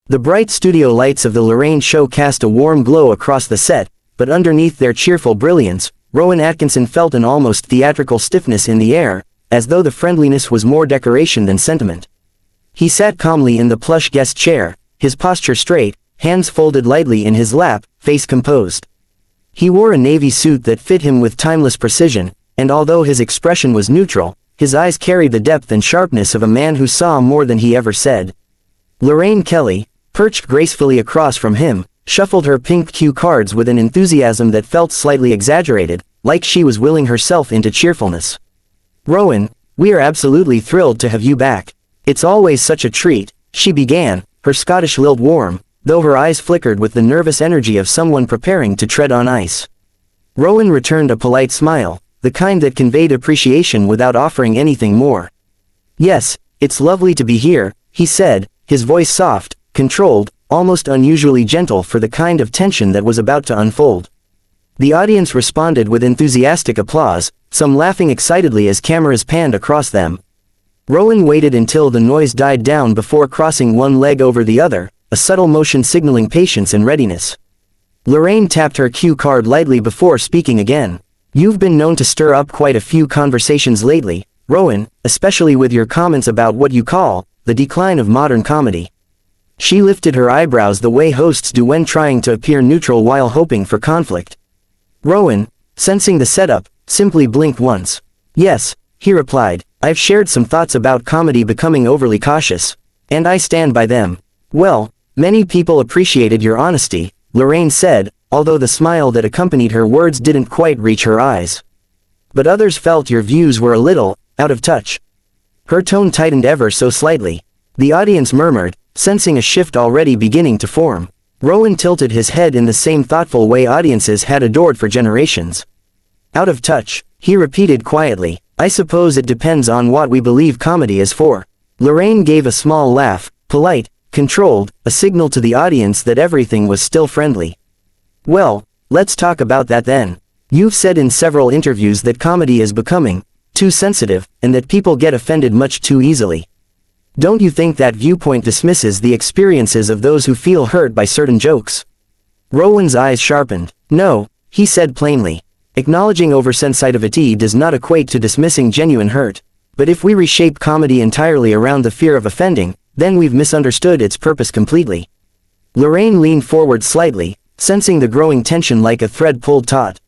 The bright studio lights of the Lorraine show cast a warm glow across the set, but underneath their cheerful brilliance, Rowan Atkinson felt an almost theatrical stiffness in the air, as though the friendliness was more decoration than sentiment. He sat calmly in the plush guest chair, his posture straight, hands folded lightly in his lap, face composed. He wore a navy suit that fit him with timeless precision, and although his expression was neutral, his eyes carried the depth and sharpness of a man who saw more than he ever said. Lorraine Kelly, perched gracefully across from him, shuffled her pink cue cards with an enthusiasm that felt slightly exaggerated, like she was willing herself into cheerfulness. "Rowan, we are absolutely thrilled to have you back. It's always such a treat," she began, her Scottish lilt warm, though her eyes flickered with the nervous energy of someone preparing to tread on ice. Rowan returned a polite smile, the kind that conveyed appreciation without offering anything more. "Yes, it's lovely to be here," he said, his voice soft, controlled, almost unusually gentle for the kind of tension that was about to unfold. The audience responded with enthusiastic applause, some laughing excitedly as cameras panned across them. Rowan waited until the noise died down before crossing one leg over the other, a subtle motion signaling patience and readiness. Lorraine tapped her cue card lightly before speaking again. "You've been known to stir up quite a few conversations lately, Rowan, especially with your comments about what you call the decline of modern comedy." She lifted her eyebrows the way hosts do when trying to appear neutral while hoping for conflict. Rowan, sensing the setup, simply blinked once. "Yes," he replied, "I've shared some thoughts about comedy becoming overly cautious. And I stand by them." "Well, many people appreciated your honesty," Lorraine said, although the smile that accompanied her words didn't quite reach her eyes. "But others felt your views were a little out of touch." Her tone tightened ever so slightly. The audience murmured, sensing a shift already beginning to form. Rowan tilted his head in the same thoughtful way audiences had adored for generations. "Out of touch," he repeated quietly. "I suppose it depends on what we believe comedy is for." Lorraine gave a small laugh, polite, controlled, a signal to the audience that everything was still friendly. "Well, let's talk about that then. You've said in several interviews that comedy is becoming too sensitive, and that people get offended much too easily. Don't you think that viewpoint dismisses the experiences of those who feel hurt by certain jokes?" Rowan's eyes sharpened. "No," he said plainly. "Acknowledging oversensitivity does not equate to dismissing genuine hurt. But if we reshape comedy entirely around the fear of offending, then we've misunderstood its purpose completely." Lorraine leaned forward slightly, sensing the growing tension like a thread pulled taut.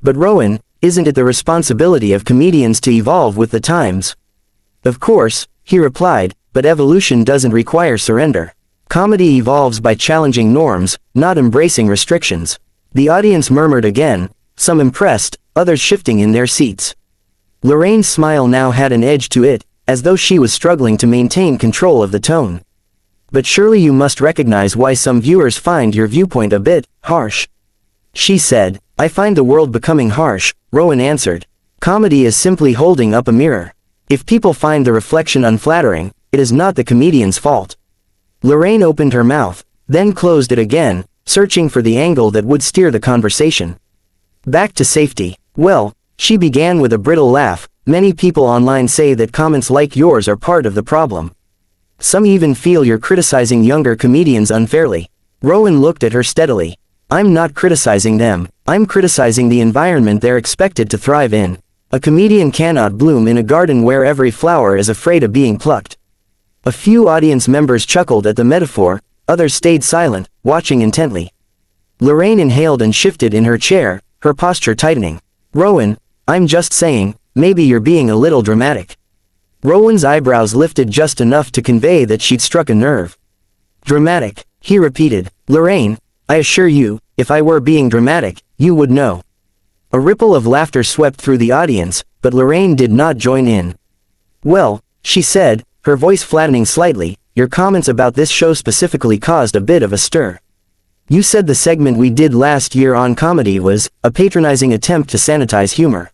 "But Rowan, isn't it the responsibility of comedians to evolve with the times?" "Of course," he replied, "but evolution doesn't require surrender. Comedy evolves by challenging norms, not embracing restrictions." The audience murmured again, some impressed, others shifting in their seats. Lorraine's smile now had an edge to it, as though she was struggling to maintain control of the tone. "But surely you must recognize why some viewers find your viewpoint a bit harsh," she said. "I find the world becoming harsh," Rowan answered. "Comedy is simply holding up a mirror. If people find the reflection unflattering, it is not the comedian's fault." Lorraine opened her mouth, then closed it again, searching for the angle that would steer the conversation back to safety. "Well," she began with a brittle laugh, "many people online say that comments like yours are part of the problem. Some even feel you're criticizing younger comedians unfairly." Rowan looked at her steadily. "I'm not criticizing them, I'm criticizing the environment they're expected to thrive in. A comedian cannot bloom in a garden where every flower is afraid of being plucked." A few audience members chuckled at the metaphor, others stayed silent, watching intently. Lorraine inhaled and shifted in her chair, her posture tightening. "Rowan, I'm just saying, maybe you're being a little dramatic." Rowan's eyebrows lifted just enough to convey that she'd struck a nerve. "Dramatic," he repeated. "Lorraine, I assure you, if I were being dramatic, you would know." A ripple of laughter swept through the audience, but Lorraine did not join in. "Well," she said, her voice flattening slightly, "your comments about this show specifically caused a bit of a stir. You said the segment we did last year on comedy was a patronizing attempt to sanitize humor.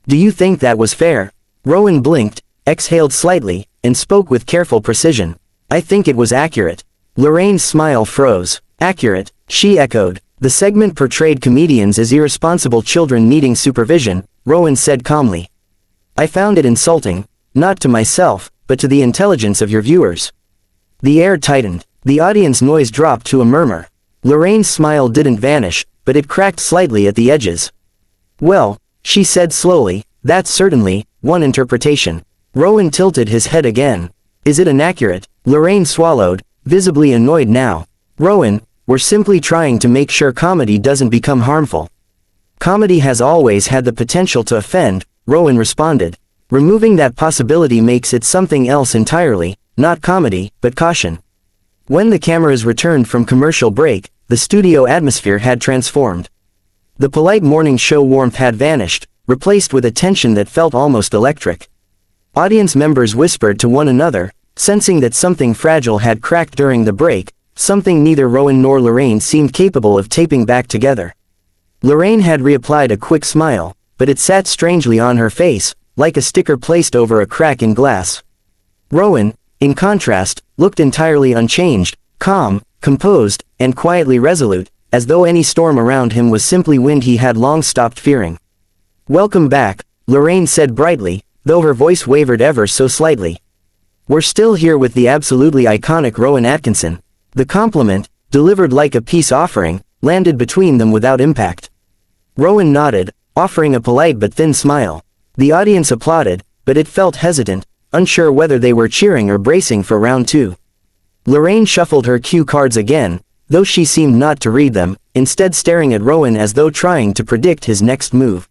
Do you think that was fair?" Rowan blinked, exhaled slightly, and spoke with careful precision. "I think it was accurate." Lorraine's smile froze. "Accurate," she echoed. "The segment portrayed comedians as irresponsible children needing supervision," Rowan said calmly. "I found it insulting, not to myself, but to the intelligence of your viewers." The air tightened. The audience noise dropped to a murmur. Lorraine's smile didn't vanish, but it cracked slightly at the edges. "Well," she said slowly, "that's certainly one interpretation." Rowan tilted his head again. "Is it inaccurate?" Lorraine swallowed, visibly annoyed now. "Rowan, we're simply trying to make sure comedy doesn't become harmful." "Comedy has always had the potential to offend," Rowan responded. "Removing that possibility makes it something else entirely, not comedy, but caution." When the cameras returned from commercial break, the studio atmosphere had transformed. The polite morning show warmth had vanished, replaced with a tension that felt almost electric. Audience members whispered to one another, sensing that something fragile had cracked during the break, something neither Rowan nor Lorraine seemed capable of taping back together. Lorraine had reapplied a quick smile, but it sat strangely on her face, like a sticker placed over a crack in glass. Rowan, in contrast, looked entirely unchanged, calm, composed, and quietly resolute, as though any storm around him was simply wind he had long stopped fearing. "Welcome back," Lorraine said brightly, though her voice wavered ever so slightly. "We're still here with the absolutely iconic Rowan Atkinson." The compliment, delivered like a peace offering, landed between them without impact. Rowan nodded, offering a polite but thin smile. The audience applauded, but it felt hesitant, unsure whether they were cheering or bracing for round two. Lorraine shuffled her cue cards again, though she seemed not to read them, instead staring at Rowan as though trying to predict his next move.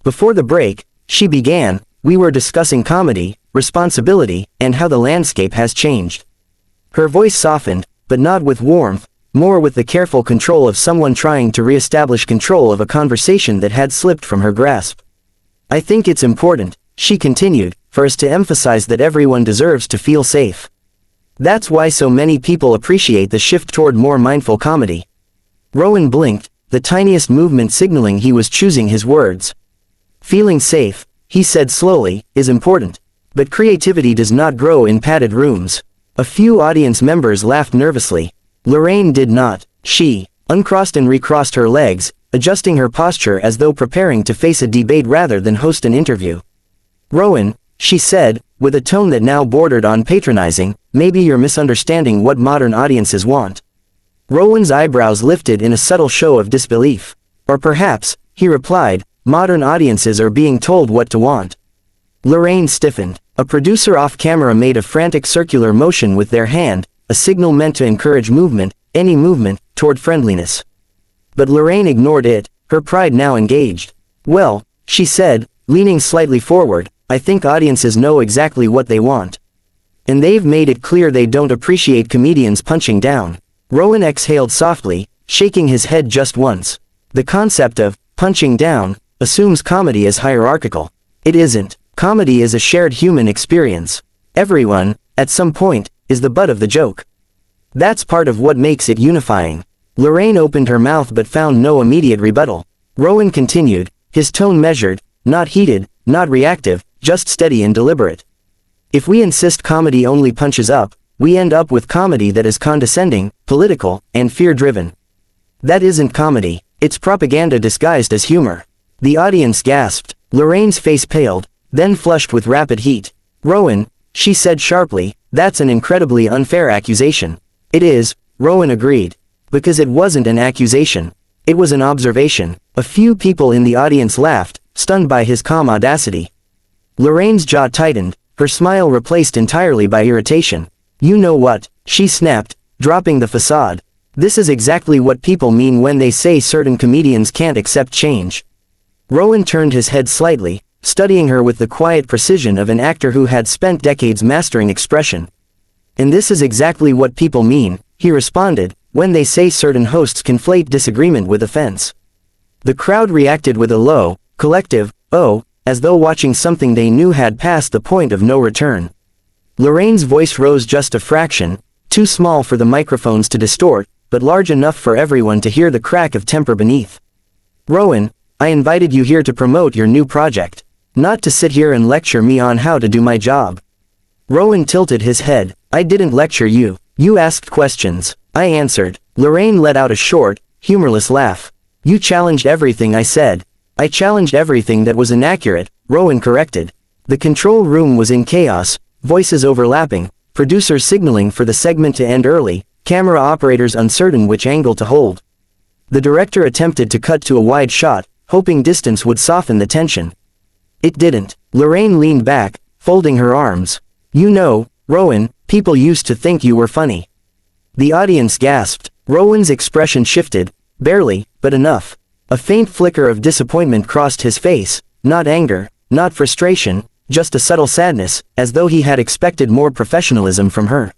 "Before the break," she began, "we were discussing comedy, responsibility, and how the landscape has changed." Her voice softened, but not with warmth, more with the careful control of someone trying to re-establish control of a conversation that had slipped from her grasp. "I think it's important," she continued, "for us to emphasize that everyone deserves to feel safe. That's why so many people appreciate the shift toward more mindful comedy." Rowan blinked, the tiniest movement signaling he was choosing his words. "Feeling safe," he said slowly, "is important. But creativity does not grow in padded rooms." A few audience members laughed nervously. Lorraine did not. She uncrossed and recrossed her legs, adjusting her posture as though preparing to face a debate rather than host an interview. "Rowan," she said, with a tone that now bordered on patronizing, "maybe you're misunderstanding what modern audiences want." Rowan's eyebrows lifted in a subtle show of disbelief. "Or perhaps," he replied, "modern audiences are being told what to want." Lorraine stiffened. A producer off-camera made a frantic circular motion with their hand, a signal meant to encourage movement, any movement, toward friendliness. But Lorraine ignored it, her pride now engaged. "Well," she said, leaning slightly forward, "I think audiences know exactly what they want. And they've made it clear they don't appreciate comedians punching down." Rowan exhaled softly, shaking his head just once. The concept of punching down assumes comedy is hierarchical. It isn't. Comedy is a shared human experience. Everyone, at some point, is the butt of the joke. That's part of what makes it unifying. Lorraine opened her mouth but found no immediate rebuttal. Rowan continued, his tone measured, not heated, not reactive, just steady and deliberate. "If we insist comedy only punches up, we end up with comedy that is condescending, political, and fear-driven. That isn't comedy, it's propaganda disguised as humor." The audience gasped. Lorraine's face paled, then flushed with rapid heat. "Rowan," she said sharply, "that's an incredibly unfair accusation." "It is," Rowan agreed. "Because it wasn't an accusation. It was an observation." A few people in the audience laughed, stunned by his calm audacity. Lorraine's jaw tightened, her smile replaced entirely by irritation. "You know what?" she snapped, dropping the facade. "This is exactly what people mean when they say certain comedians can't accept change." Rowan turned his head slightly, studying her with the quiet precision of an actor who had spent decades mastering expression. "And this is exactly what people mean," he responded, "when they say certain hosts conflate disagreement with offense." The crowd reacted with a low, collective, "oh," as though watching something they knew had passed the point of no return. Lorraine's voice rose just a fraction, too small for the microphones to distort, but large enough for everyone to hear the crack of temper beneath. "Rowan, I invited you here to promote your new project. Not to sit here and lecture me on how to do my job." Rowan tilted his head. "I didn't lecture you. You asked questions. I answered." Lorraine let out a short, humorless laugh. "You challenged everything I said." "I challenged everything that was inaccurate," Rowan corrected. The control room was in chaos, voices overlapping, producers signaling for the segment to end early, camera operators uncertain which angle to hold. The director attempted to cut to a wide shot, hoping distance would soften the tension. It didn't. Lorraine leaned back, folding her arms. "You know, Rowan, people used to think you were funny." The audience gasped. Rowan's expression shifted, barely, but enough. A faint flicker of disappointment crossed his face, not anger, not frustration, just a subtle sadness, as though he had expected more professionalism from her.